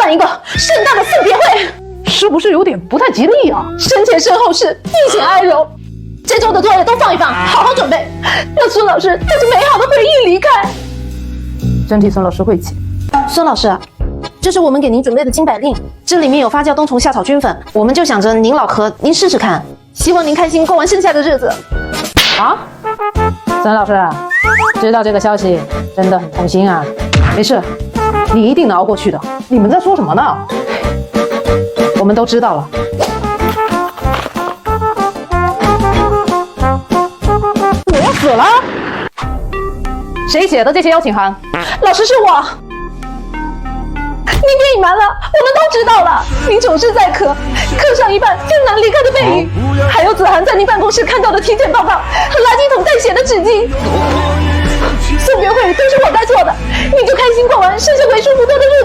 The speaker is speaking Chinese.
办一个盛大的送别会，是不是有点不太吉利啊？生前身后事，一起哀揉。这周的作业都放一放，好好准备，让孙老师带着美好的回忆离开。真替孙老师晦气。孙老师，这是我们给您准备的金百令，这里面有发酵冬虫夏草菌粉，我们就想着您老喝，您试试看，希望您开心过完剩下的日子。啊，孙老师，知道这个消息真的很痛心啊。没事，你一定能熬过去的。你们在说什么呢？我们都知道了。我要死了！谁写的这些邀请函？老师是我。您别隐瞒了，我们都知道了。您总是在课上一半艰难离开的背影，还有子涵在您办公室看到的体检报告和垃圾桶代写的纸巾。送别会都是我该做的，你就开心过完剩下为数不多的日子。